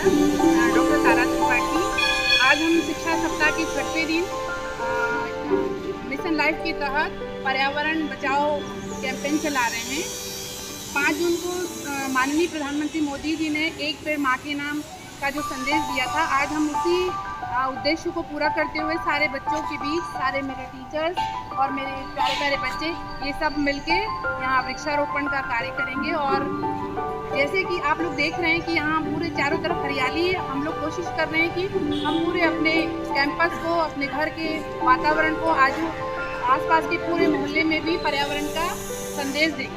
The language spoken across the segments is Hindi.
डॉक्टर तारा त्रिपाठी। आज हम शिक्षा सप्ताह के छठवें दिन मिशन लाइफ के तहत पर्यावरण बचाओ कैंपेन चला रहे हैं। 5 जून को माननीय प्रधानमंत्री मोदी जी ने एक पेड़ माँ के नाम का जो संदेश दिया था, आज हम उसी उद्देश्य को पूरा करते हुए सारे बच्चों के बीच, सारे मेरे टीचर्स और मेरे प्यारे प्यारे बच्चे ये सब मिलके यहाँ वृक्षारोपण का कार्य करेंगे। और जैसे कि आप लोग देख रहे हैं कि यहाँ पूरे चारों तरफ हरियाली है, हम लोग कोशिश कर रहे हैं कि हम पूरे अपने कैंपस को, अपने घर के वातावरण को, आसपास के पूरे मोहल्ले में भी पर्यावरण का संदेश दें।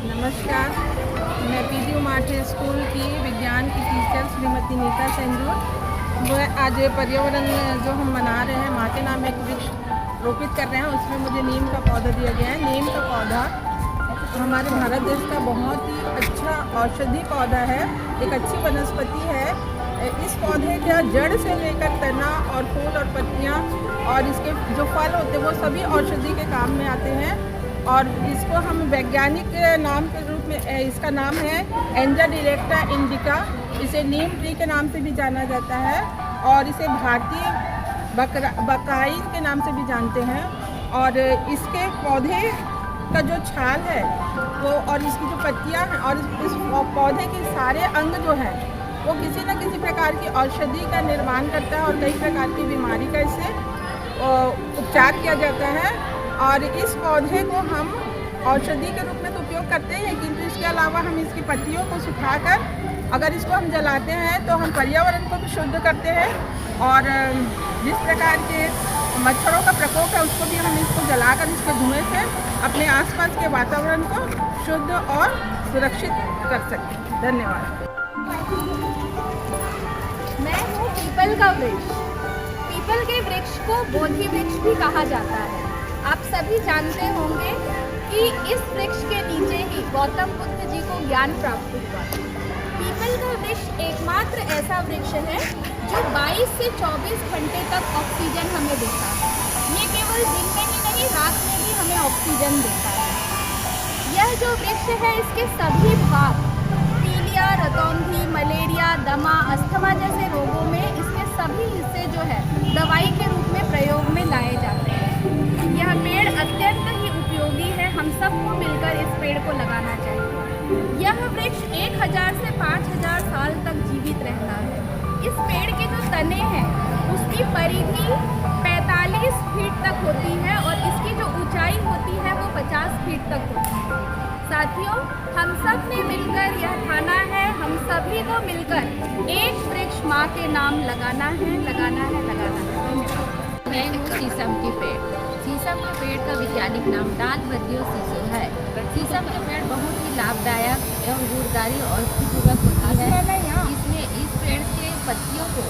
नमस्कार, मैं पीडी उमाठे स्कूल की विज्ञान की टीचर श्रीमती नीता सेंजूर। वह आज पर्यावरण जो हम मना रहे हैं, माँ के नाम एक वृक्ष रोपित कर रहे हैं, उसमें मुझे नीम का पौधा दिया गया है। नीम का पौधा हमारे भारत देश का बहुत ही अच्छा औषधि पौधा है, एक अच्छी वनस्पति है। इस पौधे का जड़ से लेकर तना और फूल और पत्तियाँ और इसके जो फल होते हैं वो सभी औषधि के काम में आते हैं। और इसको हम वैज्ञानिक नाम के रूप में, इसका नाम है एंजा डिरेक्टा इंडिका। इसे नीम ट्री के नाम से भी जाना जाता है और इसे भारतीय बकाई के नाम से भी जानते हैं। और इसके पौधे का जो छाल है वो और इसकी जो पत्तियां हैं और इस पौधे के सारे अंग जो हैं वो किसी न किसी प्रकार की औषधि का निर्माण करता है और कई प्रकार की बीमारी का इससे उपचार किया जाता है। और इस पौधे को हम औषधि के रूप में तो उपयोग करते हैं, किंतु इसके अलावा हम इसकी पत्तियों को सुखाकर अगर इसको हम जलाते हैं तो हम पर्यावरण को भी शुद्ध करते हैं। और जिस प्रकार के मच्छरों का प्रकोप है उसको भी हम इसको जलाकर इसके धुएं से अपने आसपास के वातावरण को शुद्ध और सुरक्षित कर सकते हैं। धन्यवाद। मैं हूँ पीपल का वृक्ष। पीपल के वृक्ष को बोधि वृक्ष भी कहा जाता है। आप सभी जानते होंगे कि इस वृक्ष के नीचे ही गौतम बुद्ध जी को ज्ञान प्राप्त हुआ। पीपल का वृक्ष एकमात्र ऐसा वृक्ष है जो 22 से 24 घंटे तक ऑक्सीजन हमें देता है। ये केवल दिन में ही नहीं, रात में भी हमें ऑक्सीजन देता है। यह जो वृक्ष है, इसके सभी भाग पीलिया, रतौंधी, मलेरिया, दमा, अस्थमा जैसे रोगों में इसके सभी हिस्से जो है दवाई के रूप में प्रयोग में लाए जाते हैं। यह पेड़ अत्यंत ही उपयोगी है, हम सबको मिलकर इस पेड़ को लगाना चाहिए। यह वृक्ष 1000 से 5000 साल तक जीवित रहता है। इस पेड़ के जो तने हैं उसकी परिधि 45 फीट तक होती है और इसकी जो ऊंचाई होती है वो 50 फीट तक होती है। साथियों, हम सब ने मिलकर यह ठाना है, हम सभी को मिलकर एक वृक्ष माँ के नाम लगाना है, लगाना है, लगाना है। मैं हूँ शीशम के पेड़। शीशम के पेड़ का वैज्ञानिक नाम डालबद्धियो शीशो है। शीशम के पेड़ बहुत ही लाभदायक एवं गुणकारी और औषधिपूर्वक होती है। इसमें इस पेड़ के पत्तियों को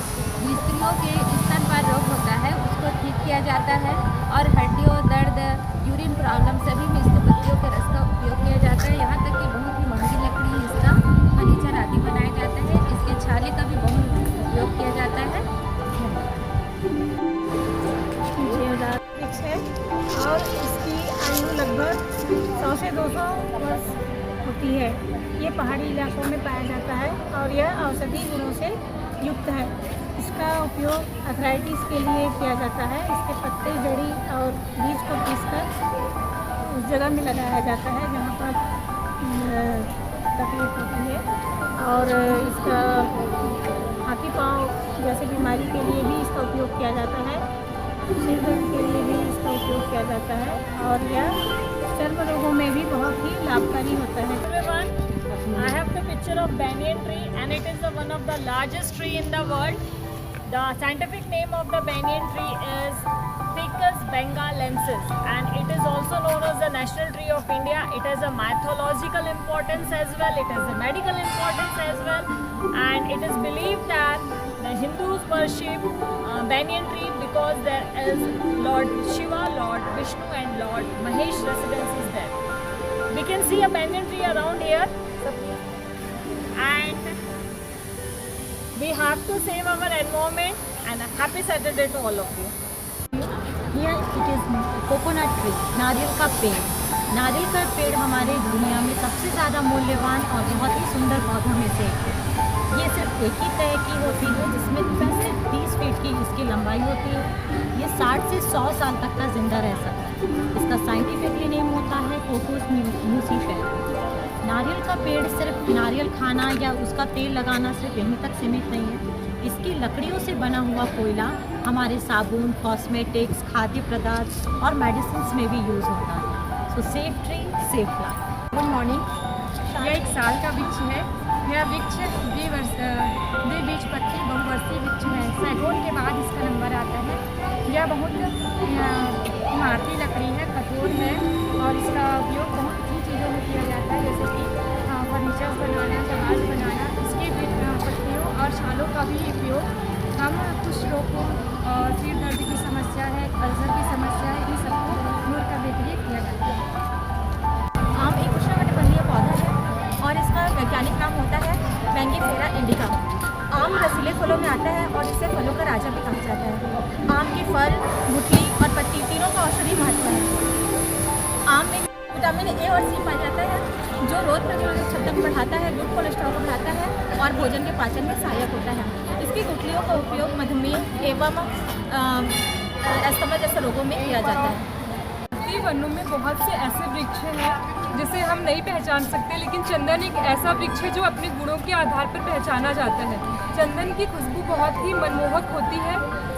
स्त्रियों के स्तनपान रोग होता है उसको ठीक किया जाता है और हड्डियों, दर्द, यूरिन प्रॉब्लम सभी में इसके पत्तियों के रस का उपयोग किया जाता है। यहाँ तक कि बहुत ही महंगी लकड़ी इसका फर्नीचर आदि बनाया जाता है। इसके छाले का भी बहुत उपयोग किया जाता है। वृक्ष है और इसकी आयु लगभग 100 से 200 वर्ष होती है। ये पहाड़ी इलाकों में पाया जाता है और यह औषधि गुणों से युक्त है। इसका उपयोग अर्थराइटिस के लिए किया जाता है। इसके पत्ते, जड़ी और बीज को पीसकर उस जगह में लगाया जाता है जहाँ पर तकलीफ होती है। और इसका हाथी पाँव जैसे बीमारी के लिए भी इसका उपयोग किया जाता है। सिर दर्द के लिए भी इसका उपयोग किया जाता है और यह सर्व रोगों में भी बहुत ही लाभकारी होता है। Everyone, I have the picture of banyan tree and it is one of the largest tree in the world. The scientific name of the banyan tree is Ficus bengalensis and it is also known as the national tree of India. It has a mythological importance as well, it has a medical importance as well, and it is believed that the Hindus worship banyan tree because there is Lord Shiva, Lord Vishnu and Lord Mahesh residences there. We can see a banyan tree around here and we have to save our environment, and a happy Saturday to all of you. Here it is coconut tree, नारियल का पेड़। नारियल का पेड़ हमारे दुनिया में सबसे ज़्यादा मूल्यवान और बहुत ही सुंदर पौधों में से एक है। ये सिर्फ एक ही तरह की होती है जिसमें सिर्फ 30 फीट की इसकी लंबाई होती है। ये 60 से 100 साल तक का जिंदा रह सकता है। इसका साइंटिफिकली नेम होता है कोकोस म्यूसिफेरा। नारियल का पेड़ सिर्फ नारियल खाना या उसका तेल लगाना सिर्फ यहीं तक सीमित नहीं है। इसकी लकड़ियों से बना हुआ कोयला हमारे साबुन, कॉस्मेटिक्स, खाद्य पदार्थ और मेडिसिन में भी यूज़ होता है। सो safe tree safe life. Good morning. यह 1 साल का वृक्ष है। यह वृक्ष द्विबीजपत्री बहुवर्षीय वृक्ष है। सैगोन के बाद इसका नंबर आता है। यह बहुत इमारती लकड़ी है, कठोर है और इसका उपयोग बहुत सी चीज़ों में किया जाता है, जैसे कि फर्नीचर्स बनाना, जहाज बनाना। इसके पत्तियों और छालों का भी उपयोग हम कुछ रोगों और सिर दर्द की समस्या है, अल्सर की समस्या है, इन सबको दूर करने के लिए किया जाता है। आम एक उष्णकटिबंधीय पौधा है और इसका वैज्ञानिक नाम होता है बैंगीफेरा इंडिका। आम रसीले फलों में आता है और इसे फलों का राजा भी कहा जाता है। आम के फल, गुठली और पत्ती तीनों का औषधि महत्व है। आम में विटामिन ए और सी पाया जाता है जो रोग प्रतिरोधक क्षमता को बढ़ाता है, गुड कोलेस्ट्रॉल को बढ़ाता है और भोजन के पाचन में सहायक होता है। इसकी गुठलियों का उपयोग मधुमेह एवं अस्थमा जैसे रोगों में किया जाता है। भारतीय वनों में बहुत से ऐसे वृक्ष हैं जिसे हम नहीं पहचान सकते, लेकिन चंदन एक ऐसा वृक्ष है जो अपने गुणों के आधार पर पहचाना जाता है। चंदन की खुशबू बहुत ही मनमोहक होती है।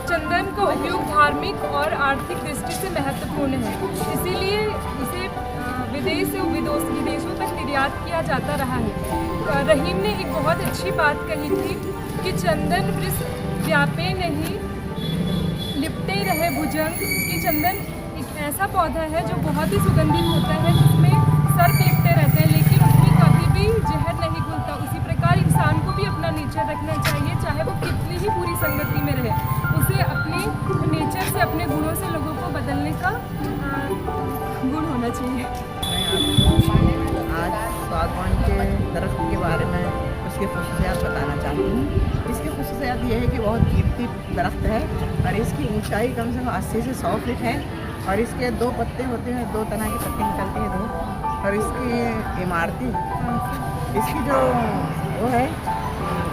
चंदन का उपयोग धार्मिक और आर्थिक दृष्टि से महत्वपूर्ण है, इसीलिए इसे विदेश से विदेशों तक निर्यात किया जाता रहा है। रहीम ने एक बहुत अच्छी बात कही थी कि चंदन वृक्ष व्यापे नहीं लिपटे रहे भुजंग। कि चंदन एक ऐसा पौधा है जो बहुत ही सुगंधित होता है, जिसमें सर्प लिपटे रहते हैं लेकिन उसमें कभी भी जहर नहीं घुलता। उसी प्रकार इंसान को भी अपना नेचर रखना चाहिए, चाहे वो कितनी ही बुरी संगति में रहे, उसे अपने नेचर से, अपने गुणों से लोगों को बदलने का गुण होना चाहिए। आज सागवान के दरख्त के बारे में उसके खुसूसियात बताना चाहती हूँ। इसकी खुसूसियात ये है कि बहुत कीमती दरख्त है और इसकी ऊंचाई कम से कम 80 से 100 फीट है और इसके 2 पत्ते होते हैं, 2 तना के पत्ते निकलते हैं 2। और इसकी इमारती, इसकी जो वो है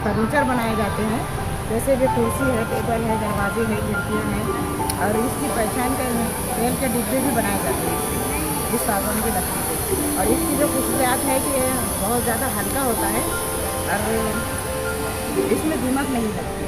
फर्नीचर बनाए जाते हैं, जैसे कि कुर्सी है, टेबल है, दरवाजे हैं, खिड़कियाँ हैं और इसकी पहचान के रेल के डिब्बे भी बनाए जाते हैं इस सागवान की लकड़ी से। और इसकी जो खुशबूयात है कि ये बहुत ज़्यादा हल्का होता है और इसमें दीमक नहीं लगती।